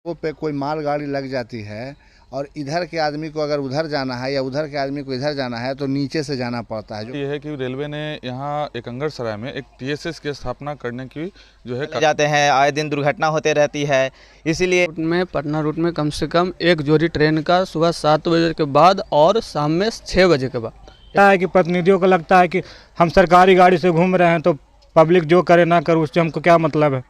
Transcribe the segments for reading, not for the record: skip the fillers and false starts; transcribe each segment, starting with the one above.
वो पे कोई मालगाड़ी लग जाती है और इधर के आदमी को अगर उधर जाना है या उधर के आदमी को इधर जाना है तो नीचे से जाना पड़ता है। ये है कि रेलवे ने यहाँ एकंगर सराय में एक टीएसएस की स्थापना करने की जो है जाते हैं, आए दिन दुर्घटना होते रहती है, इसीलिए रूट में पटना रूट में कम से कम एक जोड़ी ट्रेन का सुबह 7 बजे के बाद और शाम में 6 बजे के बाद है कि प्रतिनिधियों को लगता है कि हम सरकारी गाड़ी से घूम रहे हैं तो पब्लिक जो करे ना करे उससे हमको क्या मतलब है।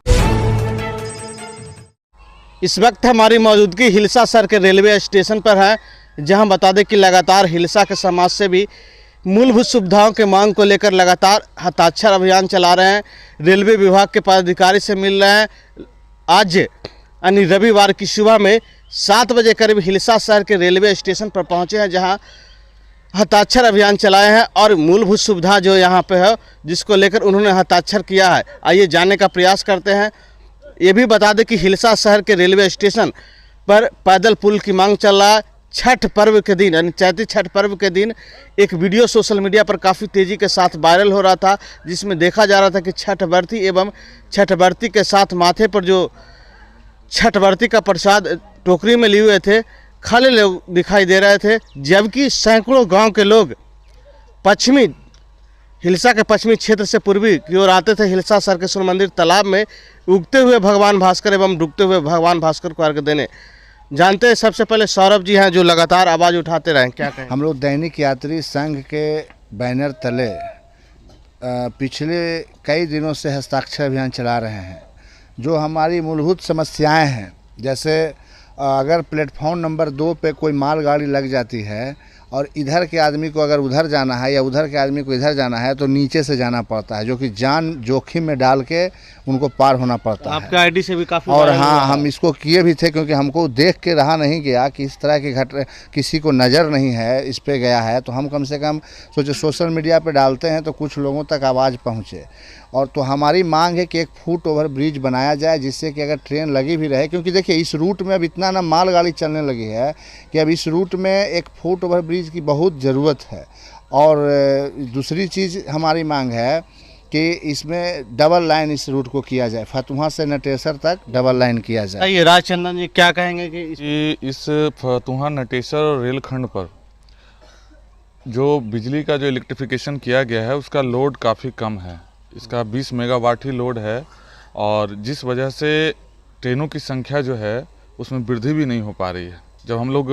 इस वक्त हमारी मौजूदगी हिलसा सर के रेलवे स्टेशन पर है, जहां बता दें कि लगातार हिलसा के समाज से भी मूलभूत सुविधाओं के मांग को लेकर लगातार हस्ताक्षर अभियान चला रहे हैं। रेलवे विभाग के पदाधिकारी से मिल रहे हैं। आज यानी रविवार की सुबह में 7 बजे करीब हिलसा शहर के रेलवे स्टेशन पर पहुंचे हैं, जहां हस्ताक्षर अभियान चलाए हैं और मूलभूत सुविधा जो यहाँ पे है जिसको लेकर उन्होंने हस्ताक्षर किया है। आइए जानने का प्रयास करते हैं। ये भी बता दें कि हिलसा शहर के रेलवे स्टेशन पर पैदल पुल की मांग चल रहा है। छठ पर्व के दिन यानी चैती छठ पर्व के दिन एक वीडियो सोशल मीडिया पर काफ़ी तेज़ी के साथ वायरल हो रहा था, जिसमें देखा जा रहा था कि छठ व्रती एवं छठ व्रती के साथ माथे पर जो छठ व्रती का प्रसाद टोकरी में लिए हुए थे, खाली लोग दिखाई दे रहे थे, जबकि सैकड़ों गांव के लोग हिलसा के पश्चिमी क्षेत्र से पूर्वी की ओर आते थे। हिलसा सरकेश्वर मंदिर तालाब में उगते हुए भगवान भास्कर एवं डूबते हुए भगवान भास्कर को अर्घ्य देने। जानते हैं सबसे पहले सौरभ जी हैं जो लगातार आवाज़ उठाते रहे, क्या कहें? हम लोग दैनिक यात्री संघ के बैनर तले पिछले कई दिनों से हस्ताक्षर अभियान चला रहे हैं। जो हमारी मूलभूत समस्याएं हैं, जैसे अगर प्लेटफॉर्म नंबर 2 पे कोई मालगाड़ी लग जाती है और इधर के आदमी को अगर उधर जाना है या उधर के आदमी को इधर जाना है तो नीचे से जाना पड़ता है, जो कि जान जोखिम में डाल के उनको पार होना पड़ता है। आपके आईडी से भी काफ़ी और हाँ, हम इसको किए भी थे क्योंकि हमको देख के रहा नहीं गया कि इस तरह की घटना किसी को नज़र नहीं है, इस पे गया है तो हम कम से कम सोचे सोशल मीडिया पे डालते हैं तो कुछ लोगों तक आवाज़ पहुँचे। और तो हमारी मांग है कि एक फुट ओवर ब्रिज बनाया जाए, जिससे कि अगर ट्रेन लगी भी रहे, क्योंकि देखिए इस रूट में अब इतना ना मालगाड़ी चलने लगी है कि अब इस रूट में एक फुट ओवर ब्रिज की बहुत ज़रूरत है। और दूसरी चीज़ हमारी मांग है कि इसमें डबल लाइन इस रूट को किया जाए, फतुहा से नटेसर तक डबल लाइन किया जाए। ये राजचंदन जी क्या कहेंगे कि इस फतुहा नटेसर रेलखंड पर जो बिजली का जो इलेक्ट्रिफिकेशन किया गया है उसका लोड काफ़ी कम है। इसका 20 मेगावाट ही लोड है और जिस वजह से ट्रेनों की संख्या जो है उसमें वृद्धि भी नहीं हो पा रही है। जब हम लोग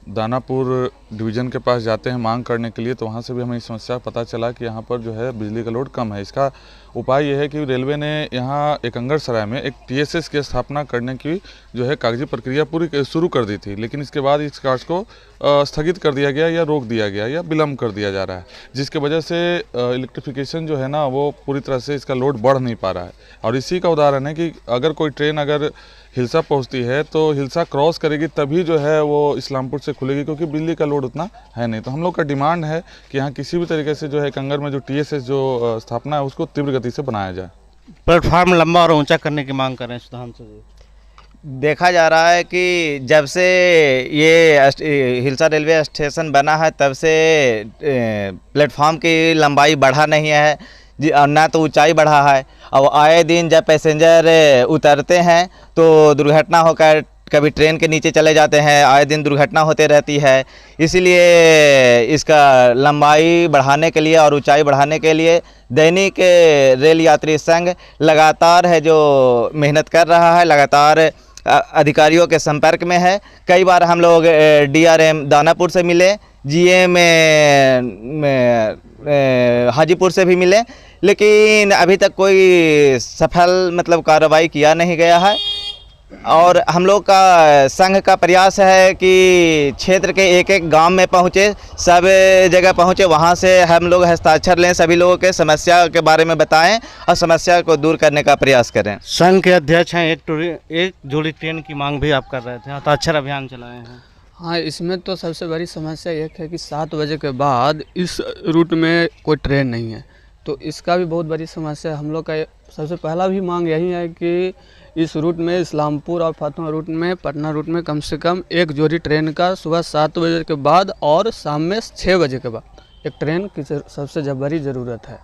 दानापुर डिवीज़न के पास जाते हैं मांग करने के लिए तो वहाँ से भी हमें इस समस्या पता चला कि यहाँ पर जो है बिजली का लोड कम है। इसका उपाय ये है कि रेलवे ने यहाँ एकंगर सराय में एक टीएसएस की स्थापना करने की जो है कागजी प्रक्रिया पूरी शुरू कर दी थी, लेकिन इसके बाद इस कार्य को स्थगित कर दिया गया या रोक दिया गया या विलम्ब कर दिया जा रहा है, जिसके वजह से इलेक्ट्रिफिकेशन जो है ना वो पूरी तरह से इसका लोड बढ़ नहीं पा रहा है। और इसी का उदाहरण है कि अगर कोई ट्रेन अगर हिलसा पहुंचती है तो हिलसा क्रॉस करेगी तभी जो है वो इस्लामपुर से खुलेगी, क्योंकि बिजली का लोड उतना है नहीं। तो हम लोग का डिमांड है कि यहाँ किसी भी तरीके से जो है कंगर में जो टीएसएस जो स्थापना है उसको तीव्र गति से बनाया जाए। प्लेटफार्म लंबा और ऊंचा करने की मांग कर रहे हैं सुधांशु जी। देखा जा रहा है कि जब से ये हिलसा रेलवे स्टेशन बना है तब से प्लेटफॉर्म की लंबाई बढ़ा नहीं है और ना तो ऊंचाई बढ़ा है। और आए दिन जब पैसेंजर उतरते हैं तो दुर्घटना होकर कभी ट्रेन के नीचे चले जाते हैं, आए दिन दुर्घटना होते रहती है। इसीलिए इसका लंबाई बढ़ाने के लिए और ऊंचाई बढ़ाने के लिए दैनिक रेल यात्री संघ लगातार है जो मेहनत कर रहा है, लगातार अधिकारियों के संपर्क में है। कई बार हम लोग डीआरएम दानापुर से मिले, जीएम हाजीपुर से भी मिले, लेकिन अभी तक कोई सफल मतलब कार्रवाई किया नहीं गया है। और हम लोग का संघ का प्रयास है कि क्षेत्र के एक एक गांव में पहुँचे, सब जगह पहुँचे, वहां से हम लोग हस्ताक्षर लें, सभी लोगों के समस्या के बारे में बताएं और समस्या को दूर करने का प्रयास करें। संघ के अध्यक्ष हैं, एक जोड़ी ट्रेन की मांग भी आप कर रहे थे, हस्ताक्षर अभियान चलाए हैं। हाँ, इसमें तो सबसे बड़ी समस्या एक है कि 7 बजे के बाद इस रूट में कोई ट्रेन नहीं है, तो इसका भी बहुत बड़ी समस्या है। हम लोग का सबसे पहला भी मांग यही है कि इस रूट में इस्लामपुर और फतुहा रूट में पटना रूट में कम से कम एक जोड़ी ट्रेन का सुबह 7 बजे के बाद और शाम में 6 बजे के बाद एक ट्रेन की सबसे बड़ी ज़रूरत है।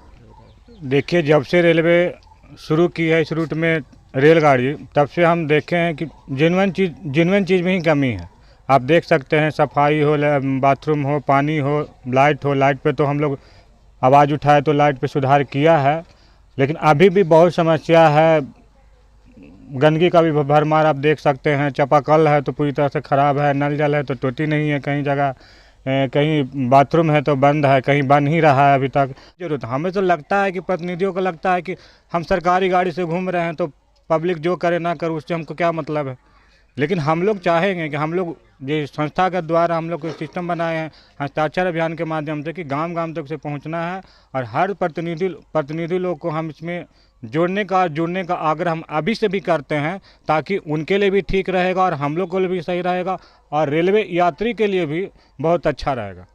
देखिए, जब से रेलवे शुरू की है इस रूट में रेलगाड़ी तब से हम देखे हैं कि जेन्युइन चीज़ में ही कमी है। आप देख सकते हैं सफाई हो, बाथरूम हो, पानी हो, लाइट पे तो हम लोग आवाज़ उठाए तो लाइट पे सुधार किया है, लेकिन अभी भी बहुत समस्या है। गंदगी का भी भरमार आप देख सकते हैं। चापाकल है तो पूरी तरह से ख़राब है, नल जल है तो टोटी नहीं है, कहीं जगह कहीं बाथरूम है तो बंद है, कहीं बन ही रहा है अभी तक। जरूरत हमें तो लगता है कि प्रतिनिधियों को लगता है कि हम सरकारी गाड़ी से घूम रहे हैं तो पब्लिक जो करे ना करे उससे हमको क्या मतलब है। लेकिन हम लोग चाहेंगे कि हम लोग ये संस्था के द्वारा हम लोग को सिस्टम बनाए हैं हस्ताक्षर अभियान के माध्यम से कि गांव गांव तक से पहुंचना है और हर प्रतिनिधि लोग को हम इसमें जुड़ने का आग्रह हम अभी से भी करते हैं, ताकि उनके लिए भी ठीक रहेगा और हम लोग को भी सही रहेगा और रेलवे यात्री के लिए भी बहुत अच्छा रहेगा।